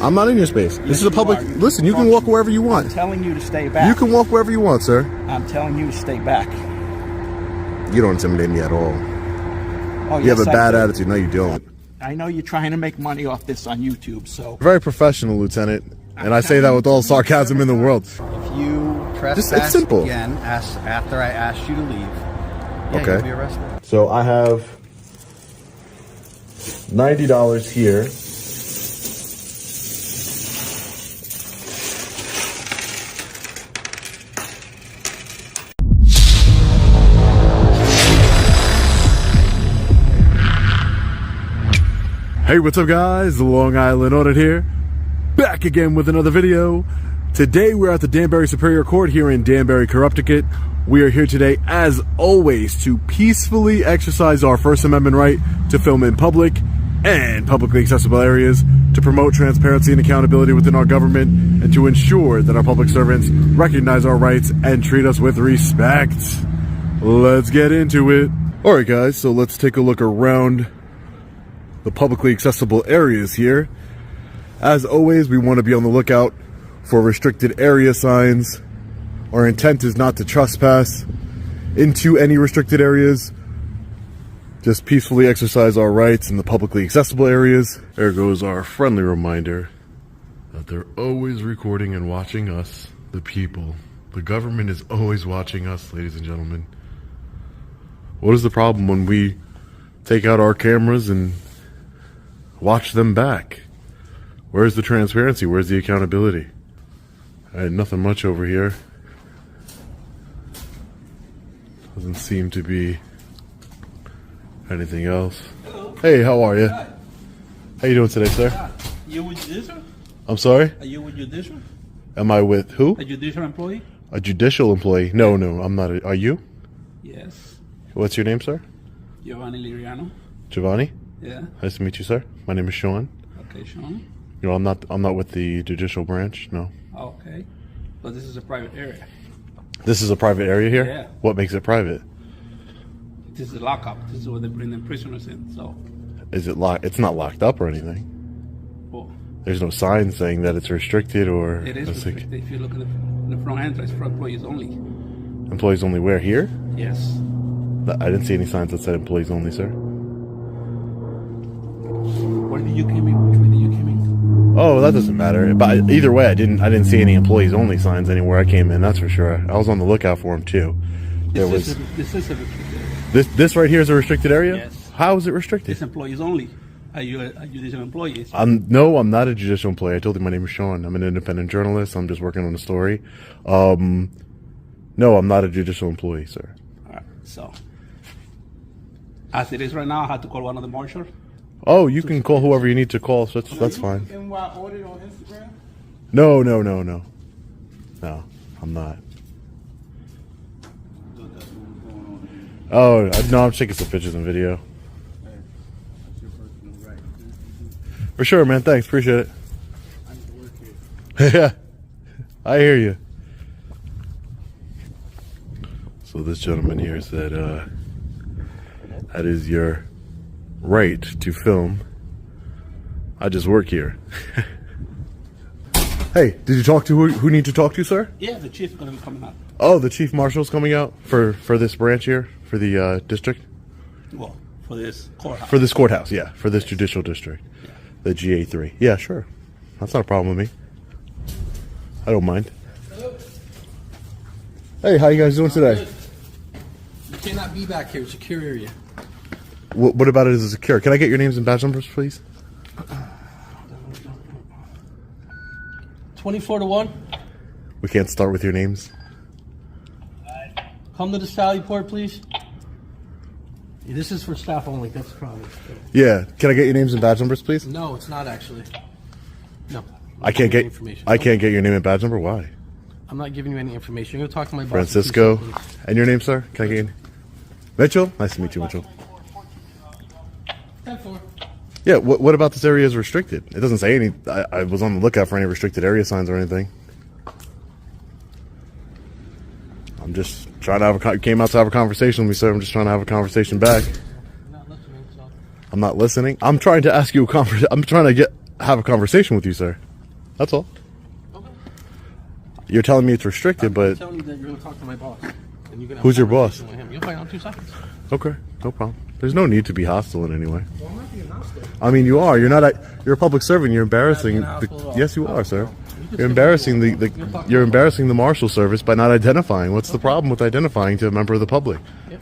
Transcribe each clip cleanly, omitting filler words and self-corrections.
I'm not in your space. Yes, this is a public... are. Listen, you can walk wherever you want. I'm telling you to stay back. You can walk wherever you want, sir. I'm telling you to stay back. You don't intimidate me at all. Oh, You have a bad attitude. No, you don't. I know you're trying to make money off this on YouTube, so... Very professional, Lieutenant. And I say that with all sarcasm in the world. If you trespass it's simple. again after I asked you to leave, yeah, Okay. you'll be arrested. So I have $90 here. Hey, what's up guys? The Long Island Audit here. Back again with another video. Today we're at the Danbury Superior Court here in Danbury, Corrupticut. We are here today, as always, to peacefully exercise our First Amendment right to film in public and publicly accessible areas, to promote transparency and accountability within our government, and to ensure that our public servants recognize our rights and treat us with respect. Let's get into it. Alright guys, so let's take a look around the publicly accessible areas here. As always, we want to be on the lookout for restricted area signs. Our intent is not to trespass into any restricted areas, just peacefully exercise our rights in the publicly accessible areas. There goes our friendly reminder that they're always recording and watching us, the people. The government is always watching us, ladies and gentlemen. What is the problem when we take out our cameras and watch them back? Where's the transparency? Where's the accountability? Nothing much over here. Doesn't seem to be anything else. Hello. Hey, how are you? Hi. How you doing today, sir? You with judicial? I'm sorry? Are you with judicial? Am I with who? A judicial employee? A judicial employee? No, I'm not. Are you? Yes. What's your name, sir? Giovanni Liriano? Giovanni? Yeah. Nice to meet you, sir. My name is Sean. Okay, Sean. You know, I'm not with the judicial branch, no. Okay. But this is a private area. This is a private area here? Yeah. What makes it private? This is a lockup. This is where they bring the prisoners in, so... Is it locked? It's not locked up or anything. Well, There's no sign saying that it's restricted or... it is restricted. If you look at the front entrance, for employees only. Employees only where? Here? Yes. I didn't see any signs that said employees only, sir. Where did you come in? Which way did you come in? Oh, that doesn't matter. But either way, I didn't see any employees only signs anywhere I came in. That's for sure. I was on the lookout for them too. This is a restricted area. This right here is a restricted area. Yes. How is it restricted? It's employees only. Are you a judicial employee? No, I'm not a judicial employee. I told you my name is Sean. I'm an independent journalist. I'm just working on a story. No, I'm not a judicial employee, sir. All right. So, as it is right now, I had to call one of the marshals. Oh, you can call whoever you need to call. So that's fine. NY Audit on Instagram? No, I'm not. Oh, no, I'm taking some pictures and video. For sure, man. Thanks. Appreciate it. Yeah, I hear you. So this gentleman here said, that is your right to film. I just work here. Hey, did you talk to who need to talk to, sir? Yeah, the chief is going to be coming out. Oh, the chief marshal's coming out for this branch here, for the district? Well, for this courthouse. For this courthouse, yeah. For this judicial district. Yeah. The GA3. Yeah, sure. That's not a problem with me. I don't mind. Hello. Hey, how you guys doing today? You cannot be back here. It's a secure area. What about it as a secure? Can I get your names and badge numbers, please? 24-1. We can't start with your names. Come to the Sally Port, please. Yeah, this is for staff only. That's the problem. Yeah. Can I get your names and badge numbers, please? No, it's not actually. No. I can't get information. I can't get your name and badge number. Why? I'm not giving you any information. You're going to talk to my boss. Francisco. And your name, sir? Can I get your name? Mitchell? Nice to meet you, Mitchell. 10-4. Yeah, what about this area is restricted? It doesn't say any. I was on the lookout for any restricted area signs or anything. I'm just trying to came out to have a conversation with me, sir. I'm just trying to have a conversation back. You're not listening, so. I'm not listening. I'm trying to ask you a I'm trying to have a conversation with you, sir. That's all. You're telling me it's restricted, I'm but telling you that you're going to talk to my boss. And you can have Who's a your boss? conversation with him. You'll find out in 2 seconds. okay, no problem. There's no need to be hostile in any way. Well, I'm not being hostile. I mean, you are. You're not. You're a public servant. You're embarrassing. Not being hostile at all. Yes, you are, sir. You You're embarrassing you're embarrassing the marshal service by not identifying. What's the problem with identifying to a member of the public? Yep.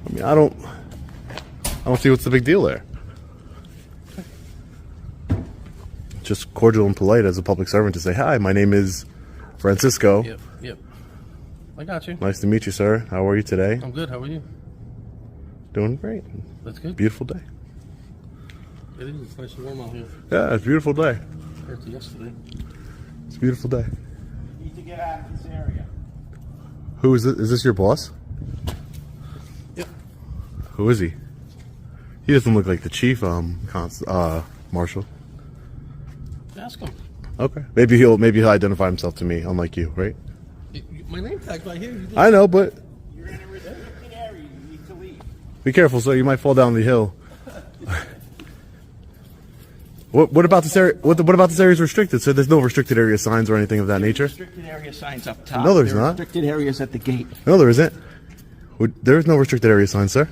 I mean, I don't see what's the big deal there. Just cordial and polite as a public servant to say, hi, my name is Francisco. Yep. I got you. Nice to meet you, sir. How are you today? I'm good. How are you? Doing great. That's good. Beautiful day. It is. It's nice and warm out here Yeah, it's a beautiful day. compared to yesterday. It's a beautiful day. You need to get out of this area. Who is this? Is this your boss? Yep. Who is he? He doesn't look like the chief, marshal. Ask him. Okay. Maybe he'll identify himself to me, unlike you, right? My name tag's right here. You did. I know, but You're in a restricted area. You need to leave. be careful, sir. You might fall down the hill. What about this area? What about this area is restricted? So there's no restricted area signs or anything of that nature. Restricted area signs up top. No, there's There are not. Restricted areas at the gate. No, there isn't. There is no restricted area sign, sir.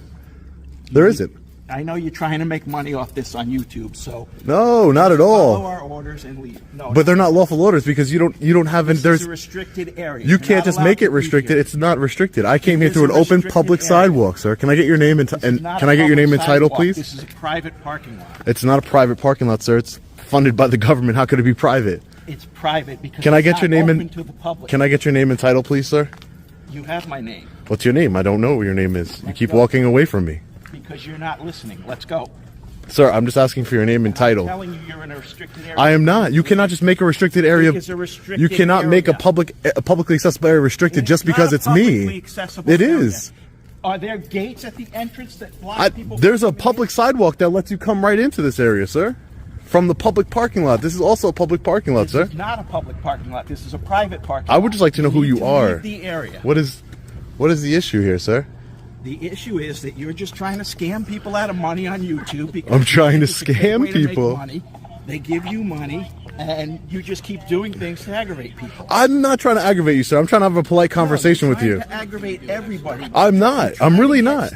There isn't. I know you're trying to make money off this on YouTube, so No, not at follow all. our orders and leave. No, But they're not lawful orders because you don't have. This There's is a restricted area. you You're can't not just allowed make to it leave restricted. here. It's not restricted. I came here It is through an a open restricted public area. sidewalk, sir. Can I get your name and This is not can a I get your name public and title, sidewalk. please? This is a private parking lot. It's not a private parking lot, sir. It's funded by the government. How could it be private? It's private because Can I it's get not your name open and to the public. Can I get your name and title, please, sir? You have my name What's your name? I don't know what your name is. You Let's keep go. walking away from me. because you're not listening. Let's go. Sir, I'm just asking for your name and I'm title. telling you, you're in a restricted area. I am not. You cannot just make a restricted area. It's a restricted You cannot make a area. publicly accessible area restricted just not because a it's publicly me. accessible It area. is. Are there gates at the entrance that block people? There's a from coming public sidewalk that lets you come right into this area, sir. From the public parking lot. This is also a public parking lot, in? sir. This is not a public parking lot. This is a private parking lot. I would just like to know who need you to are. leave the area. What is the issue here, sir? The issue is that you're just trying to scam people out of money on YouTube. Because I'm trying to it's a great scam way to make people. money. They give you money, and you just keep doing things to aggravate people. I'm not trying to aggravate you, sir. I'm trying to have a polite conversation with you. To aggravate everybody. I'm not. I'm really not.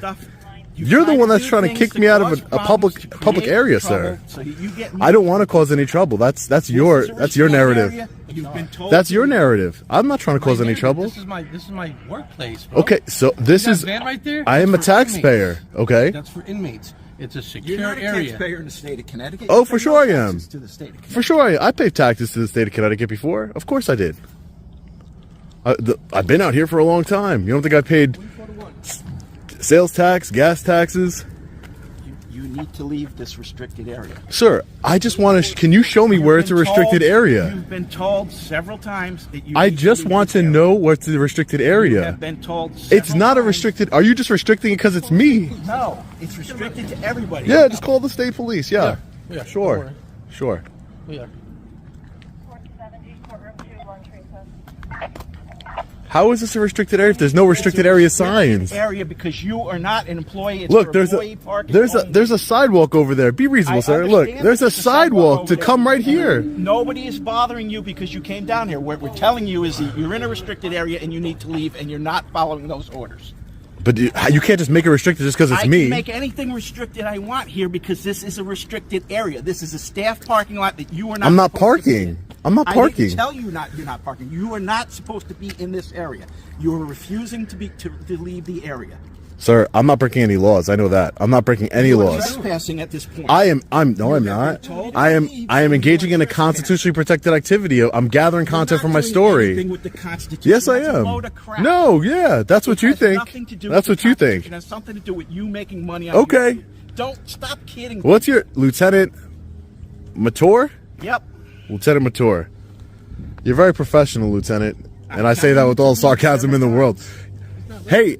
You're the one that's trying to do kick things me out of cause a problems, public to public create area, trouble, sir. so you get I don't want to cause any trouble. That's your narrative. You've been told That's to your leave. narrative. I'm not trying to cause any trouble. This is my workplace, bro. Okay, so this That is. van right there? I am a That's for taxpayer. inmates. Okay. That's for inmates. It's a You're secure not a area. taxpayer in the state of Connecticut. Oh, You for pay sure no I am. taxes to the state of Connecticut. For sure, I paid taxes to the state of Connecticut before. Of course I did. I've been out here for a long time. You don't think I paid sales tax, gas taxes? You need to leave this restricted area. Sir, I just want to. Can you show me where it's a You've been restricted told- area? You've been told several times that you I need just leave want this to area. know what's the restricted You area. have been told It's several not a times. restricted. Are you just restricting it because it's me? No, it's restricted to everybody. Yeah, just call the state police. Yeah, Yeah, don't sure, worry. sure. Yeah. 470, courtroom 2, lunch recess. How is this a restricted area if there's no restricted area signs? Area because you are not an employee. It's Look, for there's employee a parking there's a only. there's a sidewalk over there. Be reasonable, I sir. Look, understand there's a there's sidewalk over to there. come right here. Nobody is bothering you because you came down here. What we're telling you is that you're in a restricted area and you need to leave, and you're not following those orders. But you can't just make it restricted just because it's I me. can make anything restricted I want here because this is a restricted area. This is a staff parking lot that you are not. I'm not supposed to be parking. in. I'm not I parking. didn't tell you you're not parking. You are not supposed to be in this area. You are refusing to leave the area. Sir, I'm not breaking any laws. I know that. I'm not breaking any You are laws. trespassing at this point. No, I'm not. I am engaging in a constitutionally protected activity. I'm gathering You're content not from my doing story. anything with the Constitution. Yes, I That's a am. load of crap. No, yeah, that's what It you has think. nothing to do That's with what the you Constitution. think. It has something to do with you making money on Okay. YouTube. Don't stop kidding. What's your Lieutenant Mator? Yep. Lieutenant Mator. You're very professional, Lieutenant, and I say that with all sarcasm in the world. Hey,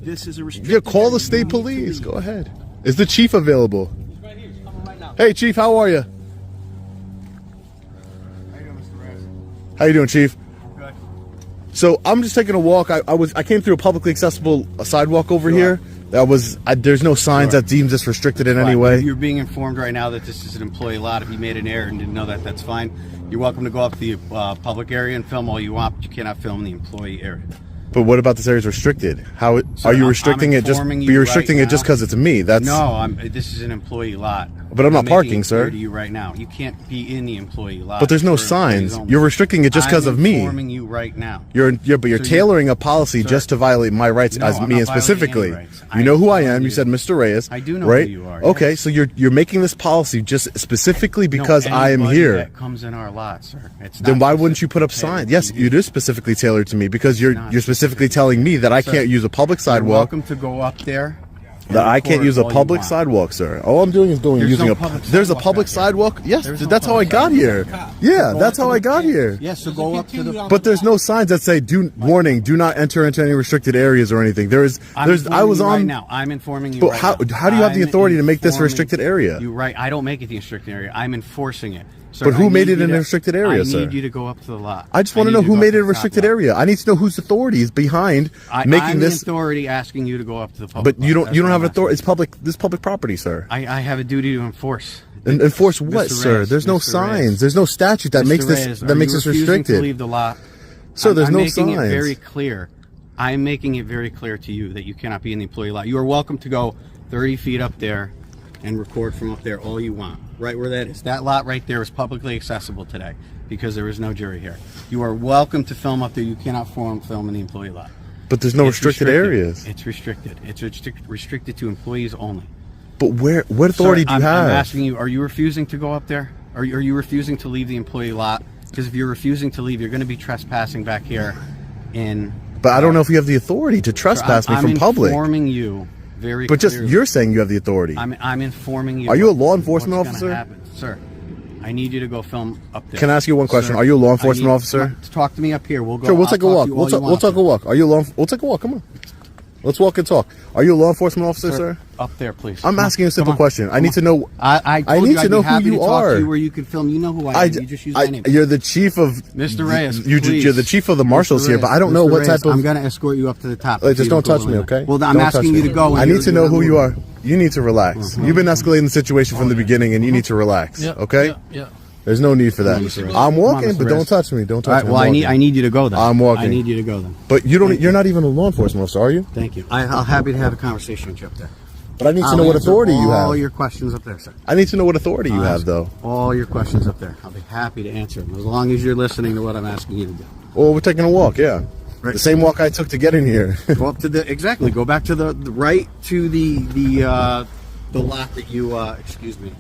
This is a yeah, restricted call the area. state You need to police. leave. Go ahead. Is the chief available? He's right here. He's coming right now. Hey, Chief, how are you? How you doing, Chief? So I'm just taking a walk. I came through a publicly accessible sidewalk over here. There's no signs that deems this restricted in any Fine. way. You're being informed right now that this is an employee lot. If you made an error and didn't know that, that's fine. You're welcome to go up to the public area and film all you want, but you cannot film the employee area. But what about this area is restricted? How So are you I'm restricting it? Just informing you you're restricting right it just now. because it's me. That's No, this is an employee lot. But I'm not making parking, it clear sir. To you right now, you can't be in the employee lot. But there's no for employees signs. only. You're restricting it just because of me. I'm informing you right now. You're So tailoring a policy Sir. just to violate my rights No, as I'm me not and specifically. violating any rights. You know who I I'm am. telling You you. said Mr. Reyes. I do know right? who you are, Okay, yes. so you're making this policy just specifically No, because I am anybody here. That comes in our lot, sir. It's Then not why wouldn't you put up specifically signs? Yes, tailored to you. it is specifically tailored to me because you're not specifically telling me that I Sir, can't use a public You're sidewalk. welcome to go up there. and That I can't record use a all you public want. sidewalk, sir. All I'm doing is There's using no a. public There's a sidewalk public back there. sidewalk. Yes, There's no that's how I public got here. Yeah, Go that's up how to I the got page. here. Yes, so go up to the. But there's no signs that say "Warning: Do not enter into any restricted areas" or anything. There's. I'm I informing was you on. right now. I'm informing you. But right how now. do you have the I'm authority to make this a informing restricted area? You right. I don't make it the restricted area. I'm enforcing it. Sir, But who I made need it you an to- restricted area, I sir? need you to go up to the lot. I just want to need know you who go made up it to a the top restricted lot. area. I need to know whose authority is behind I'm making the this. authority asking you to go up to the public. But you lot. don't. You don't That's have what I'm authority. It's asking. public. This is public property, sir. I have a duty to enforce. And enforce what, Mr. sir? Reyes, There's no Mr. signs. Reyes. There's no statute that Mr. makes this Reyes, that are makes you this refusing restricted. To leave the lot. Sir, there's I'm no making it signs. very clear. I'm making it very clear to you that you cannot be in the employee lot. You are welcome to go 30 feet up there and record from up there all you want. Right where that is. That lot right there is publicly accessible today because there is no jury here. You are welcome to film up there. You cannot film in the employee lot. But there's no It's restricted areas. It's restricted. It's restricted to employees only. But what authority Sir, do you have? I'm asking you, are you refusing to go up there? Are you refusing to leave the employee lot? Because if you're refusing to leave, you're going to be trespassing back here in... But I don't know if you have the authority to trespass me from public. I'm informing you very But just clearly. you're saying you have the authority. I'm informing you. Are you a law what's enforcement gonna officer? happen. Sir, I need you to go film up there. Can I ask you one question? Sir, Are you a law I enforcement need- officer? Talk to me up here. We'll go. Sure, we'll I'll take a talk to walk. you all We'll you talk. want We'll up take a there. walk. Are you a law? We'll take a walk. Come on. Let's walk and talk. Are you a law enforcement officer, sir? Up there, please. I'm Come on. asking you a simple Come on. question. I Come need on. to know. I told need you to I'd know be who happy you to talk are. to you where you can film. You know who I am. You just use my name. You're the chief of Mr. Reyes, You're please. the chief of the marshals Mr. here, but I don't know Mr. what Reyes, type of. I'm going to escort you up to the top. Just You don't touch go me, in okay? there. Well, I'm Don't asking touch you me. to go. and I need you're to know not who you moving. are. You need to relax. You've been escalating the situation from the beginning, and you need to relax. Yeah, Okay? Yeah. There's no need for that. Mr. Reyes. I'm Come on, walking, Mr. but don't Reyes. touch me. Don't touch All right, me. well, I'm I walking. need you to go then. I'm walking. I need you to go then. But you don't. You're not even a law enforcement officer, are you? Thank you. I'm happy to have a conversation with you up there. But I need to I'll know what answer authority you all have. your questions up there, sir. I need to know what authority you I'll have, ask though. all your questions up there. I'll be happy to answer them as long as you're listening to what I'm asking you to do. Well, we're taking a walk. Yeah, Right. the same walk I took to get in here. Go up to the Go back to the right to the lot that you excuse me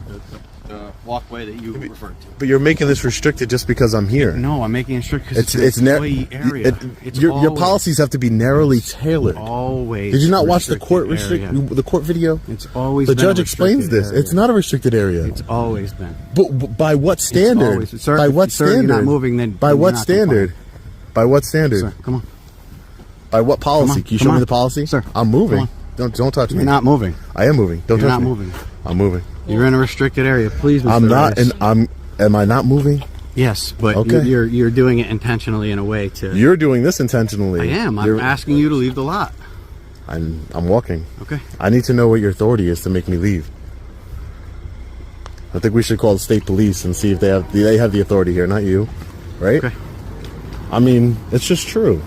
the walkway that you referred to. But you're making this restricted just because I'm here. No, I'm making it strict because It's an nar- employee area. It's your always- policies have to be narrowly tailored. Always. Did you not watch the court area. the court video? It's always The been a judge explains restricted this. area. It's not a restricted area. It's always been. But by what standard? always- sir, by what sir, you're standard? not moving, then- by then what you're not standard? By what standard? Sir, come on. By what policy? Come on, Can you come show me on. the policy? Sir, I'm moving. come Don't touch me. You're not moving. I am moving. Don't You're touch not me. moving. I'm moving. You're in a restricted area. Please, Mr. I'm not, Reyes. and am I not moving? Yes, but Okay. you're doing it intentionally in a way to. You're doing this intentionally. I am. I'm You're- asking you to leave the lot. I'm walking. Okay. I need to know what your authority is to make me leave. I think we should call the state police and see if they have the authority here, not you, right? Okay. I mean, it's just true.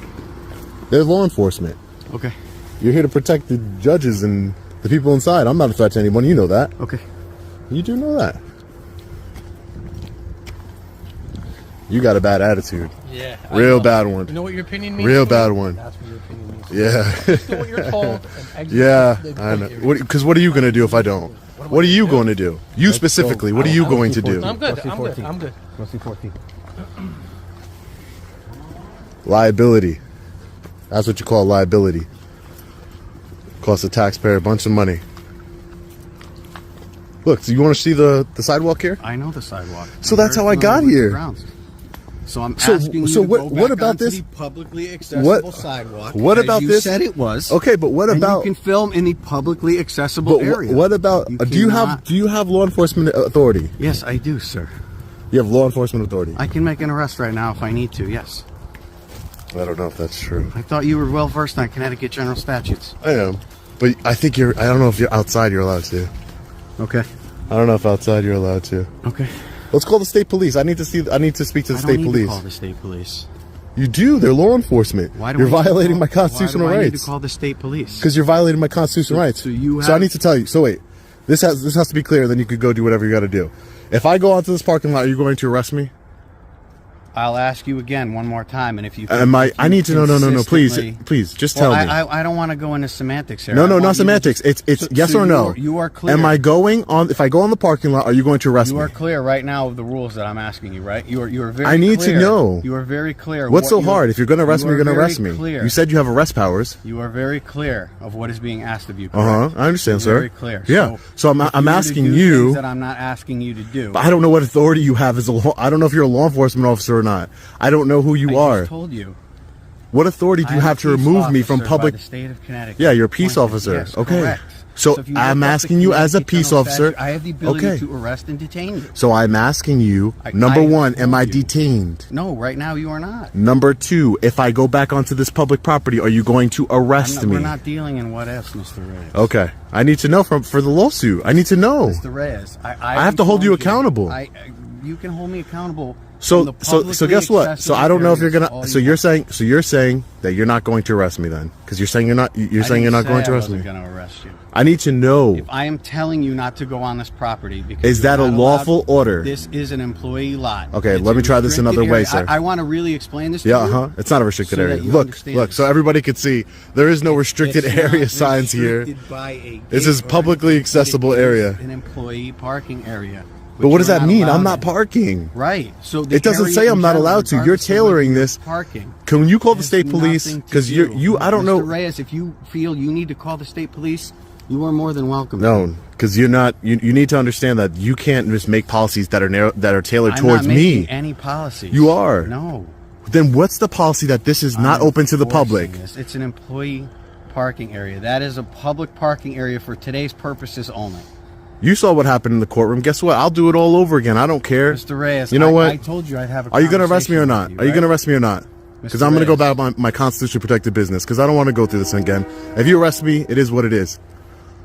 They're law enforcement. Okay. You're here to protect the judges and the people inside. I'm not a threat to anyone. You know that. Okay. You do know that. You got a bad attitude. Yeah. Real bad one. You know what your opinion means? Real to me? bad one. That's what your opinion means. Yeah. Do what you're told and execute Yeah, the I know. area. Because what are you going to do if I don't? What are you going to do? You specifically, what are you going to do? I'm good. I'm good. I'm good. Let's see 14. Liability. That's what you call liability. Costs the taxpayer a bunch of money. Look, so you want to see the sidewalk here? I know the sidewalk. So I'm that's very how I got familiar with the here. grounds. So I'm So- asking you so to what- go what back about onto this- the publicly accessible sidewalk. what as about you this- said it was. Okay, but what and about? you can film in the publicly accessible But area. what about? Do you have law enforcement authority? Yes, I do, sir. You have law enforcement authority. I can make an arrest right now if I need to. Yes. I don't know if that's true. I thought you were well versed on Connecticut general statutes. I am. But I think I don't know if you're outside you're allowed to. Okay. I don't know if outside you're allowed to. Okay. Let's call the state police. I need to speak to the state I don't need police. to call the state police. You do. They're law enforcement. Why do you're I need to violating call- my constitutional why do I need rights. to call the state police? Because you're violating my constitutional rights. so you So I have- need to tell you. So wait, this has to be clear. Then you could go do whatever you got to do. If I go onto this parking lot, are you going to arrest me? I'll ask you again one more time, and if you Am I need to know. No. Please, consistently- just Well, tell me. I don't want to go into semantics here. No, I not want you to semantics. just- It's so- yes so or no. You are clear. Am I going on? If I go on the parking lot, are you going to arrest You me? are clear right now of the rules that I'm asking you, right? You are very. I need to clear. know. You are very clear. What's what so you- hard? If you're going to arrest me, you you're going to are arrest very me. Clear. You said you have arrest powers. You are very clear of what is being asked of you. I Correct? understand, You're sir. Very clear. Yeah. So if you I'm were to asking do you. things that I'm not asking you to do. I don't know what authority you have as a law. I don't know if you're a law enforcement officer or not. I don't know who you I are. just told you. What authority do you I am have to a peace remove me from officer public? by the state of Connecticut. Yeah, you're a peace Appointed. officer. Yes, Okay. correct. So if you I'm look up asking the you as a Connecticut peace criminal officer. statute, I have the ability Okay. to arrest and detain you. So I'm asking you, I number one, am I told you. detained? No, right now you are not. Number two, if I go back onto this public property, are you going to arrest me? We're not dealing in what ifs, Mr. Reyes. Okay. I need to know for the lawsuit. I need to know. Mr. Reyes, I have to hold you accountable. You can hold me accountable. So from the so publicly guess what? So accessible I don't know if you're areas gonna. all So you you're want. saying that you're not going to arrest me then, because you're saying you're not. You're saying you're not going to arrest me. I wasn't going to arrest you. I need to know. If I am telling you not to go on this property because Is you're that a not allowed- lawful order? This is an employee lot. Okay, It's let a me try this restricted another way, area. sir. I want to really explain this to Yeah, you. It's not a restricted so that area. you Look, understand so this. everybody could see there is no restricted It's area not signs here. restricted by a This gate is or publicly anything. accessible It is area. An employee parking area. But which what does you're that mean? allowed I'm not in. parking. Right. So It doesn't say I'm not allowed to. You're tailoring this. Parking. Can you call the Has state police? nothing to Because do. you. I don't Mr. know. Reyes, if you feel you need to call the state police, you are more than welcome. No, because you're not. You need to understand that you can't just make policies that are tailored I'm towards not making me. any policies. You are. No. Then what's the policy that this is not I'm open to the public? enforcing this. It's an employee parking area. That is a public parking area for today's purposes only. You saw what happened in the courtroom. Guess what? I'll do it all over again. I don't care. Mr. Reyes, You know what? I told you I'd have a Are you going to arrest me or conversation not? with Are you going to right? arrest me or not? Because Mr. I'm going to go Reyes. about my constitutionally protected business. Because I don't want to go through this again. If you arrest me, it is what it is.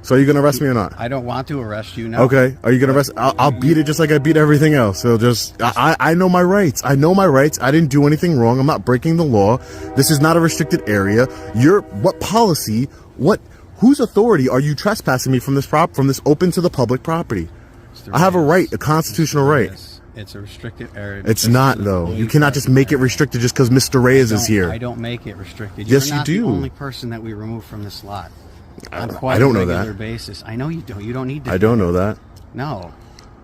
So are you going to arrest me or not? I don't want to arrest you now. Okay. Are you going to arrest? I'll beat it just like I beat everything else. So I know my rights. I know my rights. I didn't do anything wrong. I'm not breaking the law. This is not a restricted area. What policy? Whose authority are you trespassing me from this open to the public property? Mr. I have a Reyes, right, a constitutional Mr. right. Reyes, It's a restricted area. It's because not it's an though. employee You cannot just make it parking restricted just because Mr. Reyes area. is here. I don't make it restricted. Yes, You're not you do. the only person that we remove from this lot. On I quite don't a know that. regular basis. I know you don't. You don't need to. I don't know that. No.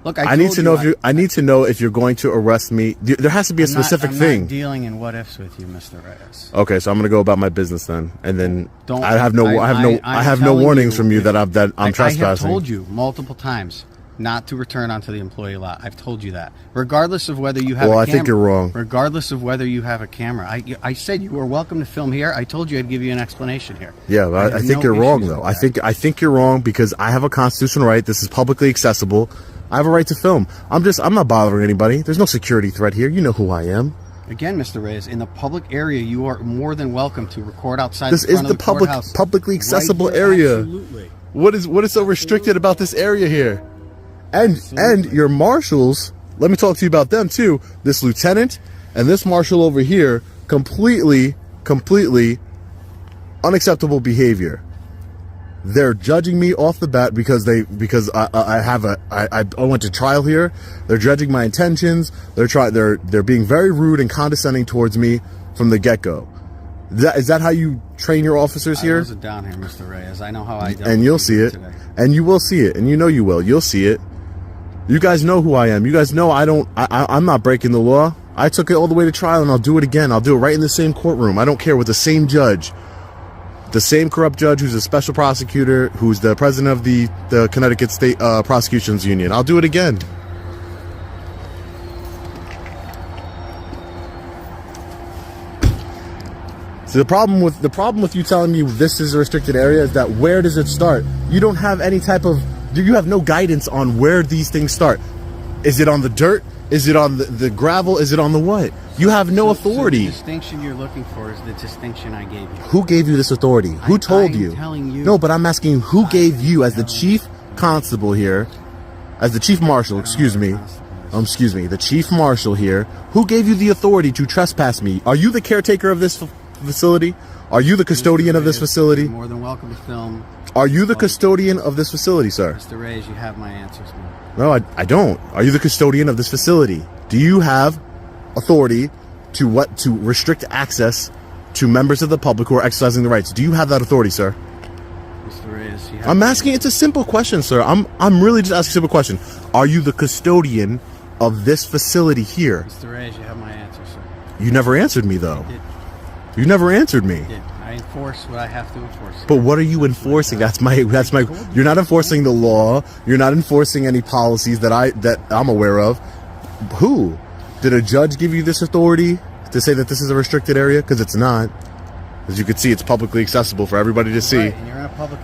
Look, I need told to know if I- you. I need to know if you're going to arrest me. There has to be a I'm not- specific I'm thing. Not dealing in what ifs with you, Mr. Reyes. Okay, so I'm gonna go about my business then, and then Don't- I have no I'm no telling warnings you, from you if- that I'm I have trespassing. told you multiple times not to return onto the employee lot. I've told you that, regardless of whether you have. Well, a I camera, think you're wrong. Regardless of whether you have a camera, I said you were welcome to film here. I told you I'd give you an explanation here. Yeah, but I have think no you're wrong issues though. with I think you're wrong because I have a constitutional right. This is publicly accessible. I have a right to film. I'm not bothering anybody. There's no security threat here. You know who I am. Again, Mr. Reyes, in the public area, you are more than welcome to record outside. This the front is of the courthouse. publicly accessible Right here, area. Absolutely. What is so restricted about this area here? And your marshals, let me talk to you about them too. This lieutenant and this marshal over here, completely unacceptable behavior. They're judging me off the bat because I went to trial here. They're judging my intentions. They're being very rude and condescending towards me from the get-go. Is that how you train your officers I here? wasn't down here, Mr. Reyes. I know how I dealt And with you'll you see it. today. And you will see it. And you know you will. You'll see it. You guys know who I am. You guys know I'm not breaking the law. I took it all the way to trial and I'll do it again. I'll do it right in the same courtroom. I don't care, with the same judge. The same corrupt judge who's a special prosecutor, who's the president of the Connecticut State Prosecutions Union. I'll do it again. So the problem with you telling me this is a restricted area is that where does it start? You don't have any type of, you have no guidance on where these things start. Is it on the dirt? Is it on the gravel? Is it on the what? You have no authority. So the distinction you're looking for is the distinction I gave you. Who gave you this authority? Who told you? I'm telling you. No, but I'm asking you, who gave you as the chief constable here, as the chief marshal, excuse me, the chief marshal here, who gave you the authority to trespass me? Are you the caretaker of this facility? Are you the custodian of this facility? You're more than welcome to film. Are you the custodian of this facility, sir? Mr. Reyes, you have my answers, man. No, I don't. Are you the custodian of this facility? Do you have authority to restrict access to members of the public who are exercising the rights? Do you have that authority, sir? Mr. Reyes, you have I'm asking, it's a simple question, sir. I'm really just asking a simple question. Are you the custodian of this facility here? Mr. Reyes, you have my answer, sir. You never answered me, though. I did. You never answered me. I did. I enforce what I have to enforce. But what are you enforcing? That's my. You're not enforcing the law. You're not enforcing any policies that I'm aware of. Who? Did a judge give you this authority to say that this is a restricted area? Because it's not. As you can see, it's publicly accessible for everybody to see. Right, and you're in a public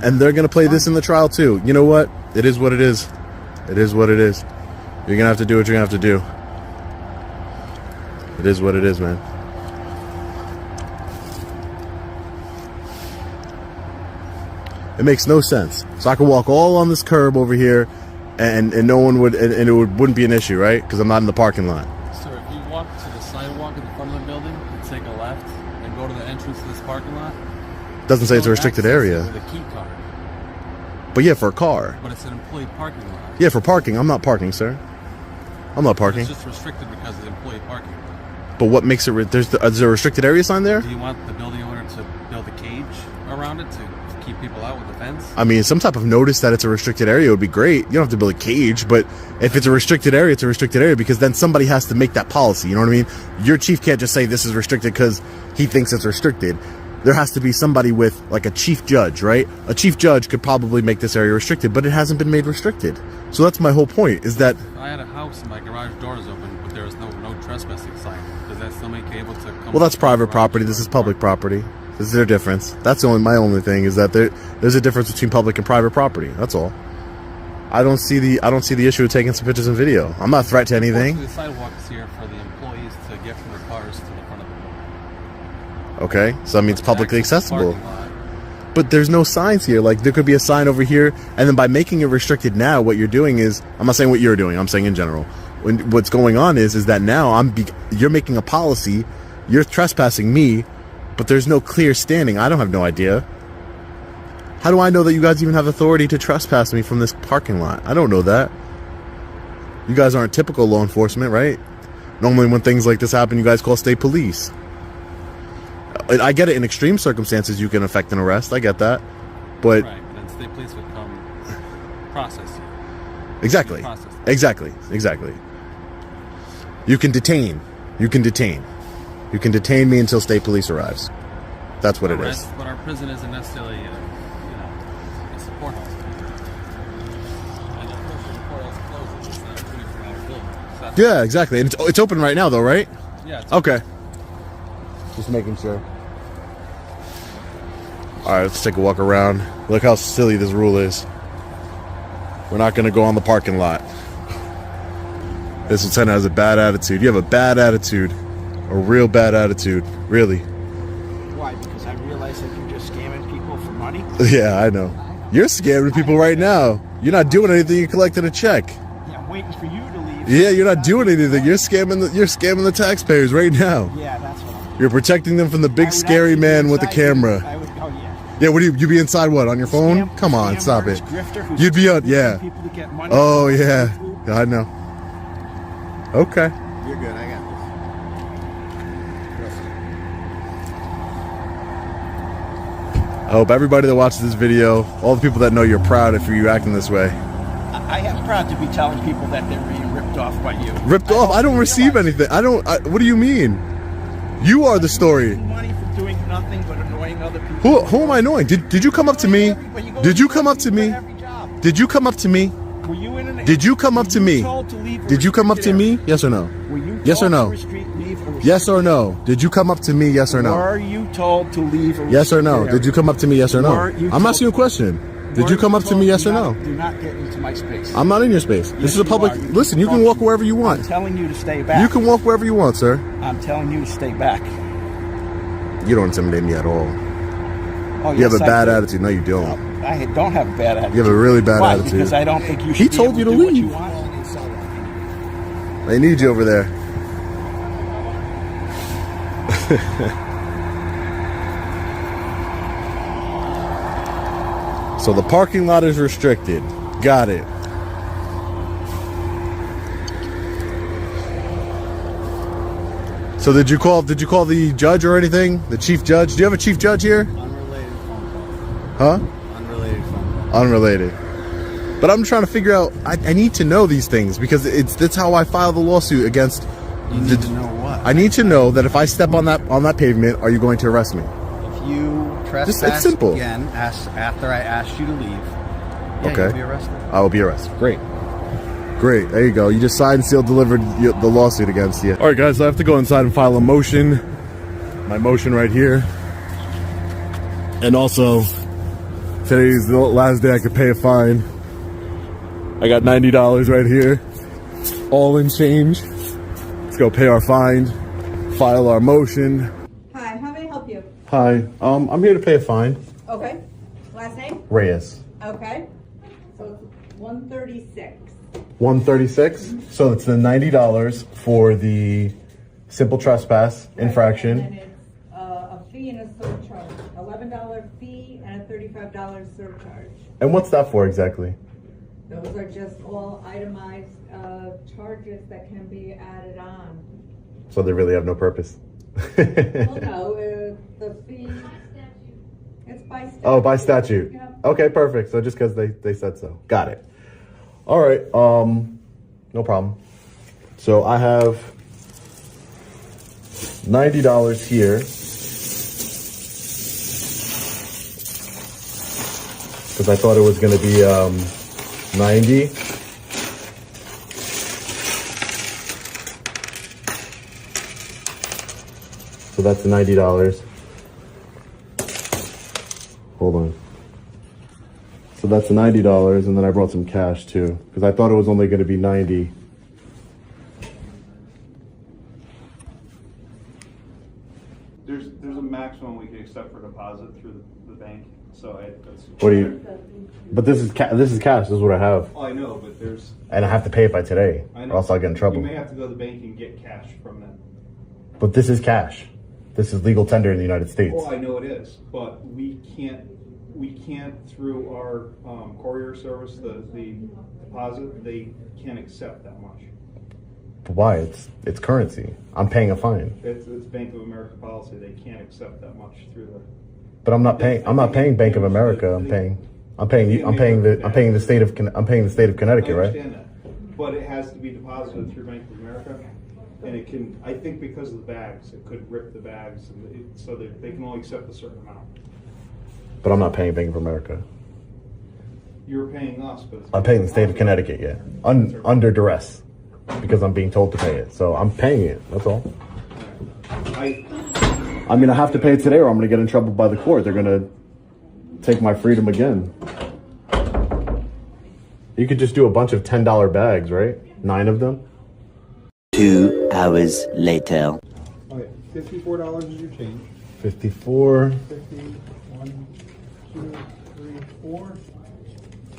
And they're gonna play this in the trial too. You know what? It is what it is. It is what it is. You're gonna have to do what you're gonna have to do. It is what it is, man. It makes no sense. So I could walk all on this curb over here, and no one would, and it wouldn't be an issue, right? Because I'm not in the parking lot. Sir, if you walk to the sidewalk in the front of the building and take a left and go to the entrance to this parking lot, Doesn't say it's a restricted area. with a key card, But yeah, for a car. but it's an employee parking lot. Yeah, for parking. I'm not parking, sir. I'm not parking. It's just restricted because it's employee parking. But what makes it? Is there a restricted area sign there? Do you want the building owner to build a cage around it to keep people out with a fence? I mean, some type of notice that it's a restricted area would be great. You don't have to build a cage, but if it's a restricted area, it's a restricted area because then somebody has to make that policy. You know what I mean? Your chief can't just say this is restricted because he thinks it's restricted. There has to be somebody with, like, a chief judge, right? A chief judge could probably make this area restricted, but it hasn't been made restricted. So that's my whole point, is that... I had a house and my garage door is open, but there was no trespassing sign. Does that still make you able to come? Well, that's private property. This is public property. This is their difference. That's my only thing, is that there's a difference between public and private property. That's all. I don't see the issue of taking some pictures and video. I'm not a threat to anything. The sidewalk is here for the employees to get from their cars to the front of the building. Okay, so that means publicly Access to the accessible. parking lot. But there's no signs here. Like, there could be a sign over here, and then by making it restricted now, what you're doing is, I'm not saying what you're doing, I'm saying in general. What's going on is that now you're making a policy, you're trespassing me, but there's no clear standing. I don't have no idea. How do I know that you guys even have authority to trespass me from this parking lot? I don't know that. You guys aren't typical law enforcement, right? Normally when things like this happen, you guys call state police. I get it, in extreme circumstances you can effect an arrest. I get that. But Right, but then state police would come process you. exactly. Exactly. You can detain. You can detain me until state police arrives. That's what it is. Arrest, but our prison isn't necessarily, a support house. And of course, the support house closes. It's not a 24-hour building. So that's- Yeah, exactly. And it's open right now, though, right? Yeah. It's Okay. Just making sure. All right, let's take a walk around. Look how silly this rule is. We're not going to go on the parking lot. This lieutenant has a bad attitude. You have a bad attitude. A real bad attitude. Really. Why? Because I realize that you're just scamming people for money? Yeah, I know. You're scamming people right now. You're not doing anything. You collected a check. Yeah, I'm waiting for you to leave. Yeah, you're not doing anything. You're scamming the taxpayers right now. Yeah, that's what I'm You're protecting them from the big scary man with the camera. I would go, yeah. Yeah, what do you be inside what, on your phone? Come on, stop it. You'd be on, yeah. People to get money. Oh, yeah. I know. Okay. You're good. I got I hope everybody that watches this video, all the people that know you're proud if you acting this way. I am proud to be telling people that they're being ripped off by you. Ripped off? I don't receive anything. What do you mean? You are the story. Money for doing nothing but annoying other people. Who am I annoying? Did you come up to me? Did you come up to me? Did you come up to me? Were you in an Did you come up to me? Did you come up to me? Yes or no? Were you Yes or told no? to leave a Yes or no? Did you come up to me? Yes or no? Were you told to leave a Yes or no? restricted Did you come up to me? Yes or no? Were you I'm told- asking you a question. Did you come up to me, yes or no? Do not get into my space. I'm not in your space. This is a you public. are. Listen, you can walk wherever you I'm want. telling you to stay back. You can walk wherever you want, sir. I'm telling you to stay back. You don't intimidate me at all. Oh, You have a yes, I bad do. attitude. No, you don't. No, I don't have a bad attitude. You have a really bad Why? attitude. Because I don't think you should He be told able you to do what leave. you want. They need you over there. So the parking lot is restricted. Got it. So did you call the judge or anything? The chief judge? Do you have a chief judge here? Unrelated phone call. Huh? Unrelated phone call. Unrelated. But I'm trying to figure out, I need to know these things because that's how I file the lawsuit against. You need to know what? I need to know that if I step on that pavement, are you going to arrest me? If you trespass It's simple. again after I asked you to leave, yeah, Okay. you'll be arrested. I will be arrested. Great. Great. There you go. You just signed, sealed, delivered the lawsuit against you. All right, guys. I have to go inside and file a motion. My motion right here. And also, today's the last day I could pay a fine. I got $90 right here. All in change. Let's go pay our fine. File our motion. Hi, how may I help you? Hi. I'm here to pay a fine. Okay. Last name? Reyes. Okay. So it's 136. 136. So it's the $90 for the simple trespass infraction. And it's a fee and a surcharge. $11 fee and a $35 surcharge. And what's that for exactly? Those are just all itemized charges that can be added on. So they really have no purpose. Well, no, the fee, it's by statute. Oh, by statute. Yeah. Okay, perfect. So just because they said so. Got it. All right. No problem. So I have $90 here. Because I thought it was going to be 90. So that's $90. Hold on. So that's $90, and then I brought some cash too, because I thought it was only going to be 90. There's a maximum we can accept for deposit through the bank. So that's. What do you? But this is cash. This is what I have, Oh, I know, but there's. and I have to pay it by today, I or know. else I'll get in trouble. You may have to go to the bank and get cash from them. But this is cash. This is legal tender in the United States. Oh, I know it is, but we can't through our courier service, the deposit, they can't accept that much. But why? It's currency. I'm paying a fine. It's Bank of America policy. They can't accept that much through the. But I'm not paying. I'm not paying Bank of America. I'm paying the state of Connecticut, I right? understand that, but it has to be deposited through Bank of America, and it can. I think because of the bags, it could rip the bags, and so they can only accept a certain amount. But I'm not paying Bank of America. You're paying us, but it's I'm paying the state of Connecticut, yeah, under duress, because I'm being told to pay it. So I'm paying it. That's all. I mean, I have to pay it today, or I'm going to get in trouble by the court. They're going to take my freedom again. You could just do a bunch of $10 bags, right? 9 of them. 2 hours later. Okay, $54 is your change. 54. 50, 1, 2, 3, 4.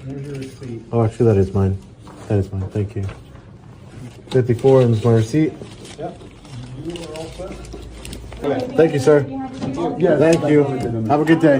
There's your receipt. Oh, actually, that is mine. That is mine. Thank you. 54 and my receipt. Yep. You are all set. Thank you, sir. Yeah, thank you. Have a good day.